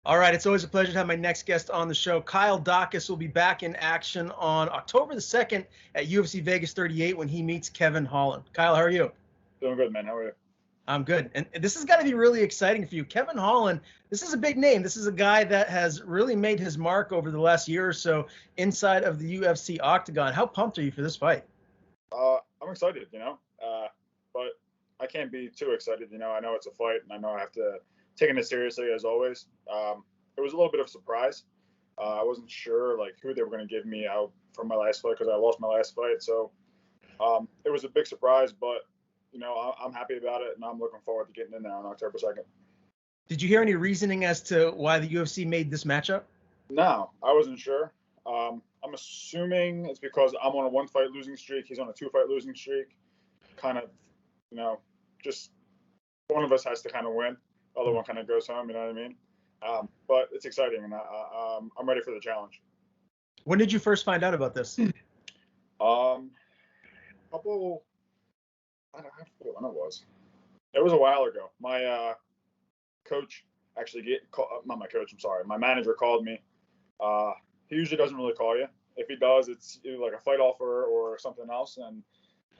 All right, it's always a pleasure to have my next guest on the show. Kyle Daukaus will be back in action on October the 2nd at UFC Vegas 38 when he meets Kevin Holland. Kyle, how are you? Doing good, man. How are you? I'm good. And this has got to be really exciting for you. Kevin Holland, this is a big name. This is a guy that has really made his mark over the last year or so inside of the UFC octagon. How pumped are you for this fight? I'm excited, but I can't be too excited. I know it's a fight, and I know I have to take it seriously as always. It was a little bit of a surprise. I wasn't sure like who they were going to give me out from my last fight because I lost my last fight. So it was a big surprise, but I'm happy about it, and I'm looking forward to getting in there on October 2nd. Did you hear any reasoning as to why the UFC made this matchup? No, I wasn't sure. I'm assuming it's because I'm on a one-fight losing streak. He's on a two-fight losing streak. Kind of, you know, just one of us has to kind of win. The other one kind of goes home. You know what I mean? But it's exciting, and I'm ready for the challenge. When did you first find out about this? Couple, I forget when it was. It was a while ago. My coach actually not my coach. I'm sorry. My manager called me. He usually doesn't really call you. If he does, it's either like a fight offer or something else. And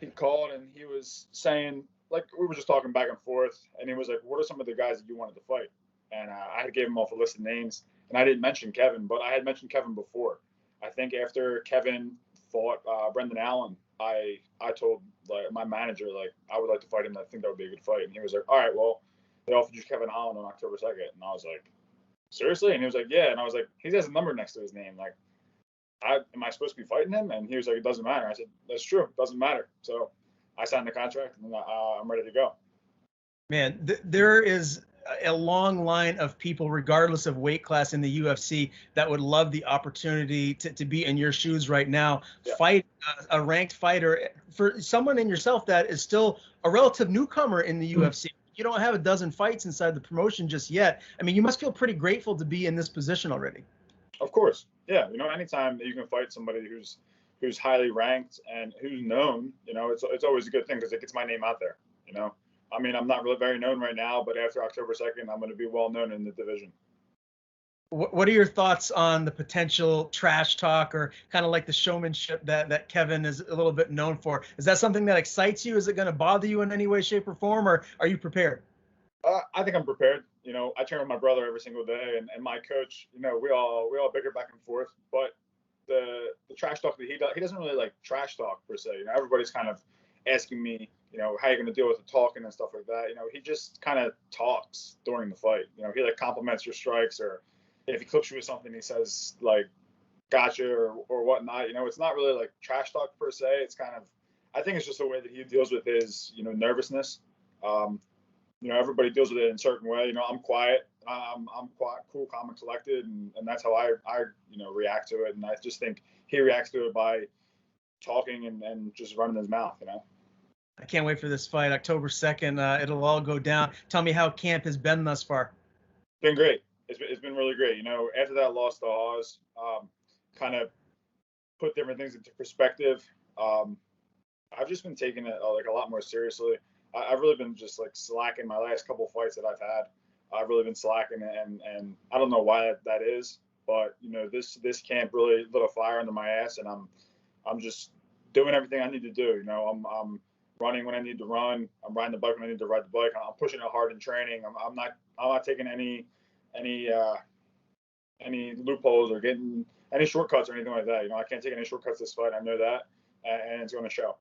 he called and he was saying, like, we were just talking back and forth. And he was like, what are some of the guys that you wanted to fight? And I had gave him off a list of names. And I didn't mention Kevin, but I had mentioned Kevin before. I think after Kevin fought Brendan Allen, I told like my manager, like, I would like to fight him. I think that would be a good fight. And he was like, all right, well, they offered you Kevin Holland on October 2nd. And I was like, seriously? And he was like, yeah. And I was like, he has a number next to his name. Like, am I supposed to be fighting him? And he was like, it doesn't matter. I said, that's true. It doesn't matter. So I signed the contract, and I'm ready to go. Man, there is a long line of people, regardless of weight class in the UFC, that would love the opportunity to be in your shoes right now. Yeah. Fight a ranked fighter for someone in yourself that is still a relative newcomer in the UFC. You don't have a dozen fights inside the promotion just yet. I mean, you must feel pretty grateful to be in this position already. Of course. Yeah. Anytime that you can fight somebody who's highly ranked and who's known, it's always a good thing because it gets my name out there, I mean, I'm not really very known right now, but after October 2nd, I'm going to be well known in the division. What are your thoughts on the potential trash talk or kind of like the showmanship that Kevin is a little bit known for? Is that something that excites you? Is it going to bother you in any way, shape, or form, or are you prepared? I think I'm prepared. I train with my brother every single day, and my coach. We all bicker back and forth, but the trash talk that he doesn't really like trash talk per se. Everybody's kind of asking me, how you're going to deal with the talking and stuff like that. He just kind of talks during the fight. He like compliments your strikes, or if he clips you with something, he says like, gotcha or whatnot. It's not really like trash talk per se. It's kind of, I think it's just the way that he deals with his, nervousness. Everybody deals with it in a certain way. I'm quiet. I'm quite cool, calm, and collected, and that's how I react to it. And I just think he reacts to it by talking and just running his mouth. I can't wait for this fight, October 2nd. It'll all go down. Tell me how camp has been thus far. Been great. It's been really great. After that loss to Hawes, kind of put different things into perspective. I've just been taking it like a lot more seriously. I've really been just like slacking my last couple fights that I've had. I've really been slacking, and I don't know why that is, but this camp really lit a fire under my ass, and I'm just doing everything I need to do. I'm running when I need to run. I'm riding the bike when I need to ride the bike. I'm pushing it hard in training. I'm not taking any loopholes or getting any shortcuts or anything like that. I can't take any shortcuts this fight. I know that, and it's going to show.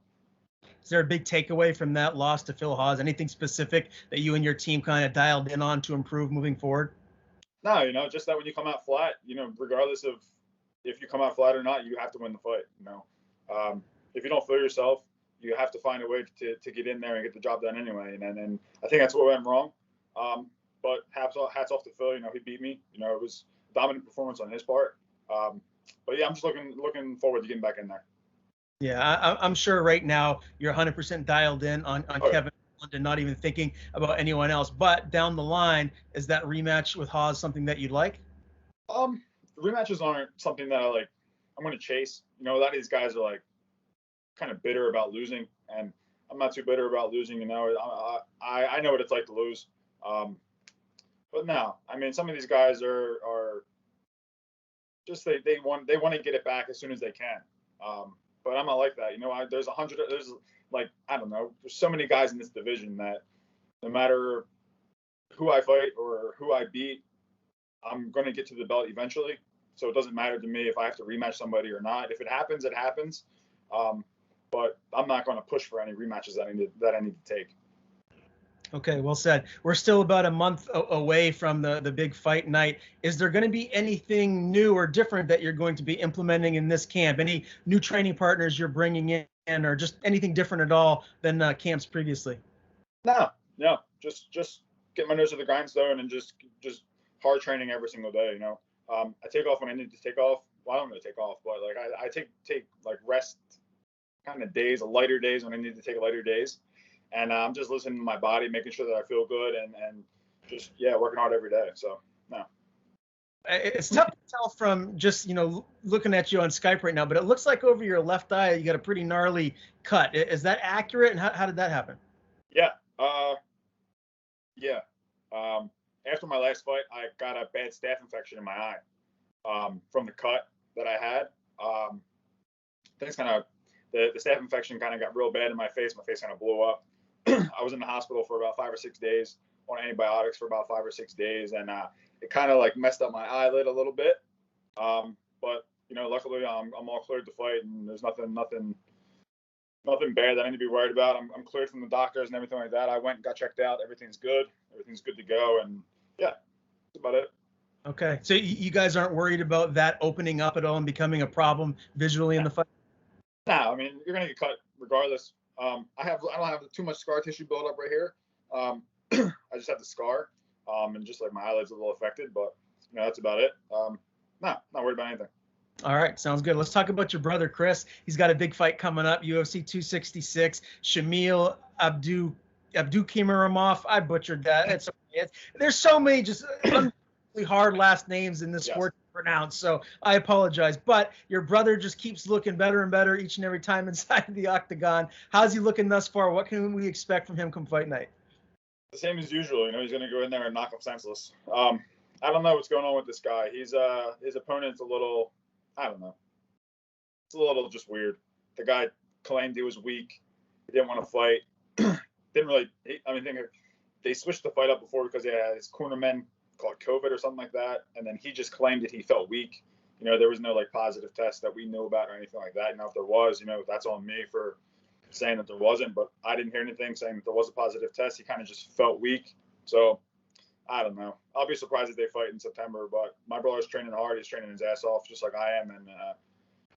Is there a big takeaway from that loss to Phil Hawes? Anything specific that you and your team kind of dialed in on to improve moving forward? No, just that when you come out flat, regardless of if you come out flat or not, you have to win the fight. If you don't feel yourself, you have to find a way to get in there and get the job done anyway. And I think that's what went wrong. But hats off to Phil. He beat me. It was a dominant performance on his part. But yeah, I'm just looking forward to getting back in there. Yeah, I'm sure right now you're 100% dialed in on Kevin Holland and not even thinking about anyone else. But down the line, is that rematch with Hawes something that you'd like? Rematches aren't something that I'm going to chase. A lot of these guys are like kind of bitter about losing, and I'm not too bitter about losing. I know what it's like to lose. But But no, I mean, some of these guys are just they want to get it back as soon as they can. But I'm not like that. There's like, I don't know, there's so many guys in this division that no matter who I fight or who I beat, I'm going to get to the belt eventually. So it doesn't matter to me if I have to rematch somebody or not. If it happens, it happens. But I'm not going to push for any rematches that I need to take. Okay, well said. We're still about a month away from the big fight night. Is there going to be anything new or different that you're going to be implementing in this camp? Any new training partners you're bringing in, or just anything different at all than camps previously? No, just get my nose to the grindstone and just hard training every single day. I take off when I need to take off. Well, I don't really take off, but like I take like rest kind of days, lighter days when I need to take lighter days. And I'm just listening to my body, making sure that I feel good, and just working hard every day. So no. It's tough to tell from just looking at you on Skype right now, but it looks like over your left eye you got a pretty gnarly cut. Is that accurate? And how did that happen? Yeah. After my last fight, I got a bad staph infection in my eye from the cut that I had. Things kind of the staph infection kind of got real bad in my face. My face kind of blew up. I was in the hospital for about 5 or 6 days, on antibiotics for about 5 or 6 days, and it kind of like messed up my eyelid a little bit. But luckily I'm all cleared to fight, and there's nothing bad that I need to be worried about. I'm cleared from the doctors and everything like that. I went and got checked out. Everything's good to go, and yeah, that's about it. Okay, so you guys aren't worried about that opening up at all and becoming a problem visually in the fight? No, I mean, you're gonna get cut regardless. I don't have too much scar tissue built up right here. I just have the scar, and just like my eyelids a little affected, but that's about it. Not worried about anything. All right, sounds good. Let's talk about your brother Chris. He's got a big fight coming up, UFC 266. Shamil Abdukimurumov. I butchered that. There's so many just unbelievably hard last names in this sport to pronounce, so I apologize. But your brother just keeps looking better and better each and every time inside the octagon. How's he looking thus far? What can we expect from him come fight night? The same as usual. He's going to go in there and knock him senseless. I don't know what's going on with this guy. His opponent's a little, I don't know. It's a little just weird. The guy claimed he was weak. He didn't want to fight. They switched the fight up before because his cornermen caught COVID or something like that, and then he just claimed that he felt weak. There was no like positive test that we knew about or anything like that. If there was, that's on me for saying that there wasn't, but I didn't hear anything saying that there was a positive test. He kind of just felt weak. So I don't know. I'll be surprised if they fight in September, but my brother's training hard. He's training his ass off just like I am, and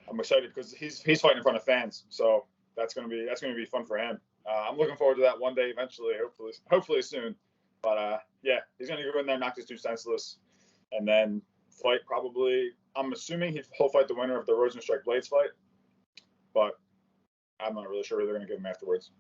I'm excited because he's fighting in front of fans. So that's gonna be fun for him. I'm looking forward to that one day eventually, hopefully soon. But he's gonna go in there, knock this dude senseless, and then fight probably. I'm assuming he'll fight the winner of the Rosenstrike Blades fight, but I'm not really sure who they're gonna give him afterwards.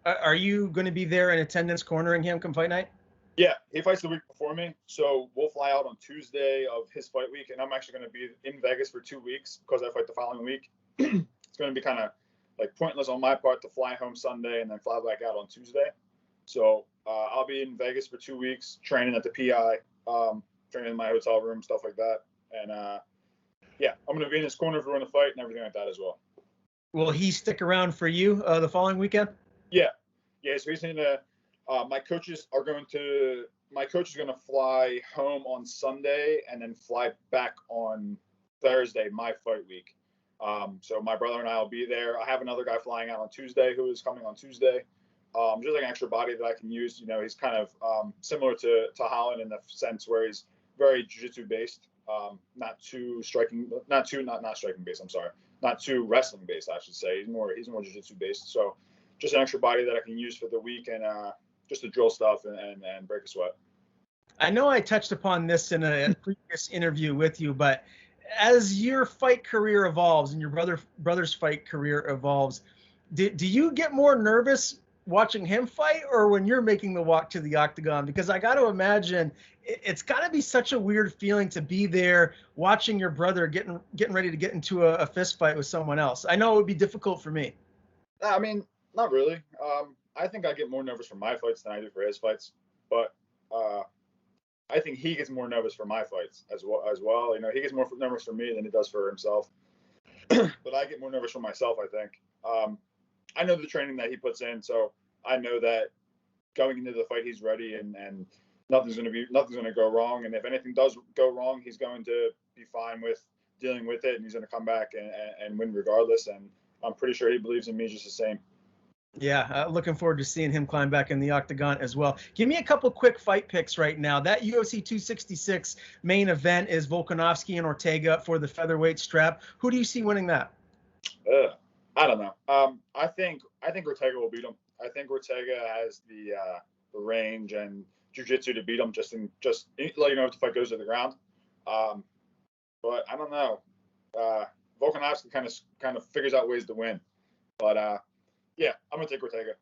Are you going to be there in attendance, cornering him come fight night? Yeah, he fights the week before me, so we'll fly out on Tuesday of his fight week, and I'm actually going to be in Vegas for 2 weeks because I fight the following week. It's going to be kind of like pointless on my part to fly home Sunday and then fly back out on Tuesday. So I'll be in Vegas for 2 weeks, training at the PI, training in my hotel room, stuff like that. And I'm going to be in his corner for when the fight and everything like that as well. Will he stick around for you the following weekend? Yeah. So he's going to. My coach is going to fly home on Sunday and then fly back on Thursday, my fight week. So my brother and I will be there. I have another guy flying out on Tuesday who is coming on Tuesday. Just like an extra body that I can use. He's kind of similar to Holland in the sense where he's very jiu-jitsu based, not too wrestling based, I should say. He's more jiu-jitsu based. So just an extra body that I can use for the week and just to drill stuff and break a sweat. I know I touched upon this in a previous interview with you, but as your fight career evolves and your brother's fight career evolves, do you get more nervous watching him fight or when you're making the walk to the octagon? Because I got to imagine it's got to be such a weird feeling to be there watching your brother getting ready to get into a fist fight with someone else. I know it would be difficult for me. I mean, not really. I think I get more nervous for my fights than I do for his fights, but I I think he gets more nervous for my fights as well. You know, he gets more nervous for me than he does for himself. But I get more nervous for myself, I think. I know the training that he puts in, so I know that going into the fight, he's ready, and nothing's going to go wrong. And if anything does go wrong, he's going to be fine with dealing with it, and he's going to come back and win regardless. And I'm pretty sure he believes in me just the same. Yeah, looking forward to seeing him climb back in the octagon as well. Give me a couple quick fight picks right now. That UFC 266 main event is Volkanovski and Ortega for the featherweight strap. Who do you see winning that? I don't know. I think Ortega will beat him. I think Ortega has the range and jiu-jitsu to beat him. Just let you know if the fight goes to the ground. But I don't know. Volkanovski kind of figures out ways to win. But yeah, I'm gonna take Ortega.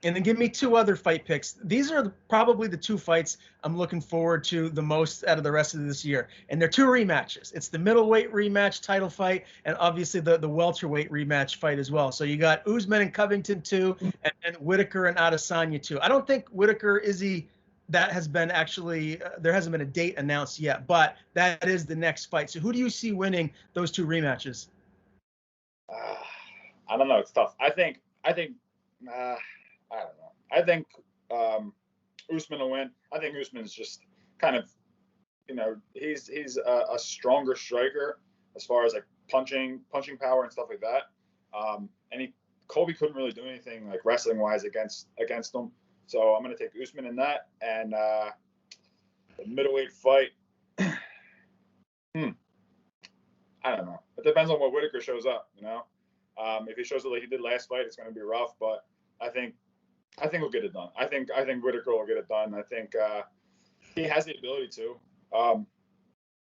And then give me two other fight picks. These are probably the two fights I'm looking forward to the most out of the rest of this year. And they're two rematches. It's the middleweight rematch title fight, and obviously the welterweight rematch fight as well. So you got Usman and Covington 2, and Whitaker and Adesanya 2. I don't think Whitaker, Izzy, that has been actually, there hasn't been a date announced yet, but that is the next fight. So who do you see winning those two rematches? I don't know. It's tough. I think I don't know. I think Usman will win. I think Usman's just kind of, you know, he's a stronger striker as far as like punching power and stuff like that. And Colby couldn't really do anything like wrestling wise against him. So I'm gonna take Usman in that. And the middleweight fight. I don't know. It depends on what Whitaker shows up. You know, if he shows up like he did last fight, it's gonna be rough. But I think we'll get it done. I think Whitaker will get it done. I think he has the ability to.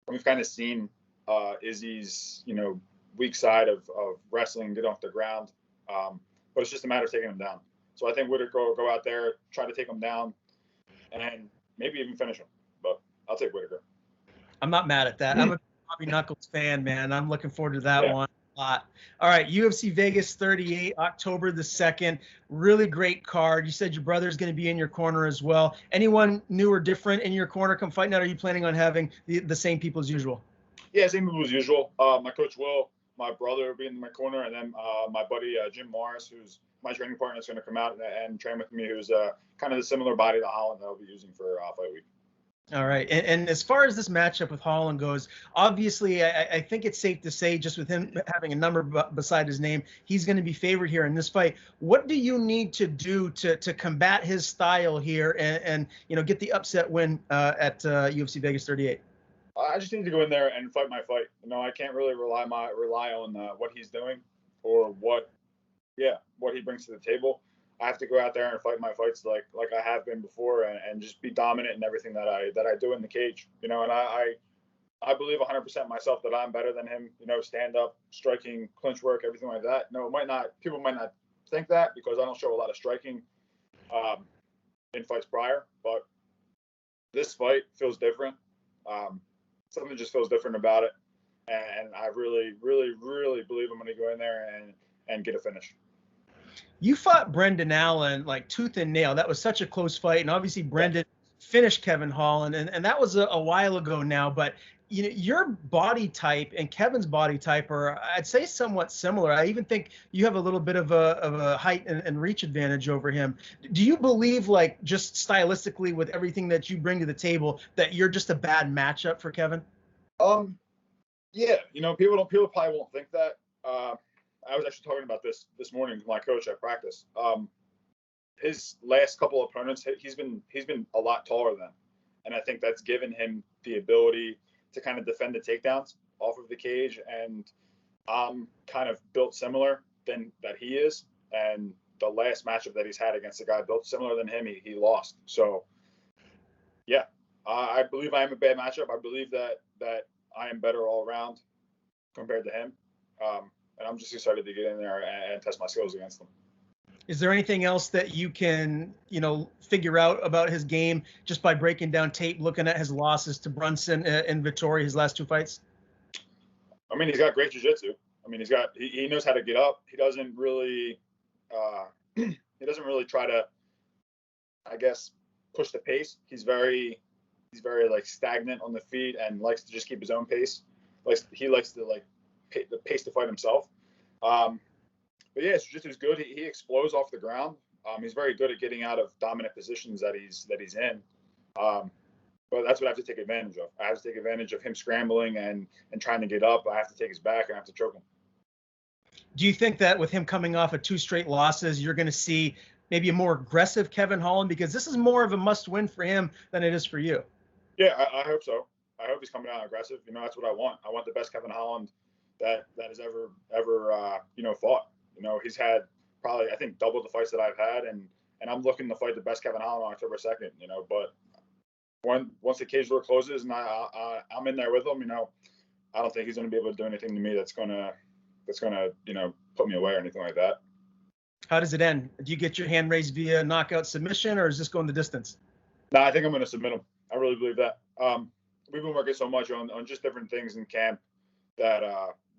We've kind of seen Izzy's, you know, weak side of wrestling, get off the ground. But it's just a matter of taking him down. So I think Whitaker will go out there, try to take him down, and maybe even finish him. But I'll take Whitaker. I'm not mad at that. I'm a Bobby Knuckles fan, man. I'm looking forward to that one a lot. All right, UFC Vegas 38, October the 2nd. Really great card. You said your brother's going to be in your corner as well. Anyone new or different in your corner come fight night? Are you planning on having the same people as usual? Yeah, same people as usual. My coach Will, my brother will be in my corner, and then my buddy Jim Morris, who's my training partner, is going to come out and train with me, who's kind of the similar body to Holland that I'll be using for fight week. All right. And as far as this matchup with Holland goes, obviously, I think it's safe to say, just with him having a number beside his name, he's going to be favored here in this fight. What do you need to do to combat his style here and you know, get the upset win at UFC Vegas 38? I just need to go in there and fight my fight. You know, I can't really rely on what he's doing or what he brings to the table. I have to go out there and fight my fights like I have been before, and just be dominant in everything that I do in the cage. You know, and I believe 100% myself that I'm better than him. You know, stand up, striking, clinch work, everything like that. No, people might not think that because I don't show a lot of striking in fights prior, but this fight feels different. Something just feels different about it, and I really, really, really believe I'm going to go in there and get a finish. You fought Brendan Allen like tooth and nail. That was such a close fight, and obviously Brendan finished Kevin Holland, and that was a while ago now. But you know, your body type and Kevin's body type are, I'd say, somewhat similar. I even think you have a little bit of a height and reach advantage over him. Do you believe, like, just stylistically with everything that you bring to the table, that you're just a bad matchup for Kevin? Yeah, you know, people probably won't think that. I was actually talking about this morning with my coach at practice. His last couple of opponents, he's been a lot taller than, and I think that's given him the ability to kind of defend the takedowns off of the cage. And I'm kind of built similar than that he is. And the last matchup that he's had against a guy built similar than him, he lost. So yeah, I believe I am a bad matchup. I believe that I am better all around compared to him. And I'm just excited to get in there and test my skills against him. Is there anything else that you can, you know, figure out about his game just by breaking down tape, looking at his losses to Brunson and Vettori, his last two fights? I mean, he's got great jiu-jitsu. I mean, he knows how to get up. He doesn't really try to, I guess, push the pace. He's very he's very like stagnant on the feet and likes to just keep his own pace. He likes to like the pace to fight himself. But yeah, his jiu-jitsu is good. He explodes off the ground. He's very good at getting out of dominant positions that he's in. But that's what I have to take advantage of. I have to take advantage of him scrambling and trying to get up. I have to take his back and I have to choke him. Do you think that with him coming off of 2 straight losses, you're going to see maybe a more aggressive Kevin Holland? Because this is more of a must-win for him than it is for you. Yeah, I hope so. I hope he's coming out aggressive. That's what I want. I want the best Kevin Holland that has ever fought. He's had probably, I think, double the fights that I've had, and I'm looking to fight the best Kevin Holland on October 2nd. But once the cage door closes and I'm in there with him, I don't think he's going to be able to do anything to me that's gonna put me away or anything like that. How does it end? Do you get your hand raised via knockout submission, or is this going the distance? No, I think I'm going to submit him. I really believe that. We've been working so much on just different things in camp that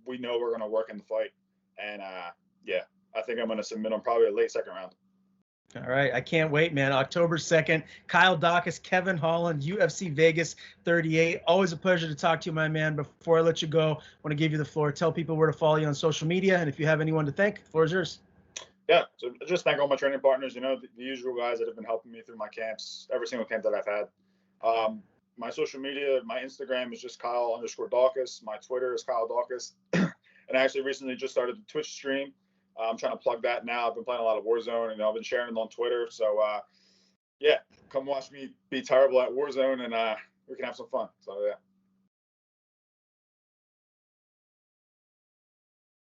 we know we're going to work in the fight. And, I think I'm going to submit him probably a late second round. All right. I can't wait, man. October 2nd, Kyle Daukaus, Kevin Holland, UFC Vegas 38. Always a pleasure to talk to you, my man. Before I let you go, I want to give you the floor. Tell people where to follow you on social media. And if you have anyone to thank, the floor is yours. Yeah. So just thank all my training partners, the usual guys that have been helping me through my camps, every single camp that I've had. My social media, my Instagram is just Kyle_Daukaus. My Twitter is Kyle Daukaus. And I actually recently just started the Twitch stream. I'm trying to plug that now. I've been playing a lot of Warzone, and I've been sharing it on Twitter. So, come watch me be terrible at Warzone, and we can have some fun. So, yeah.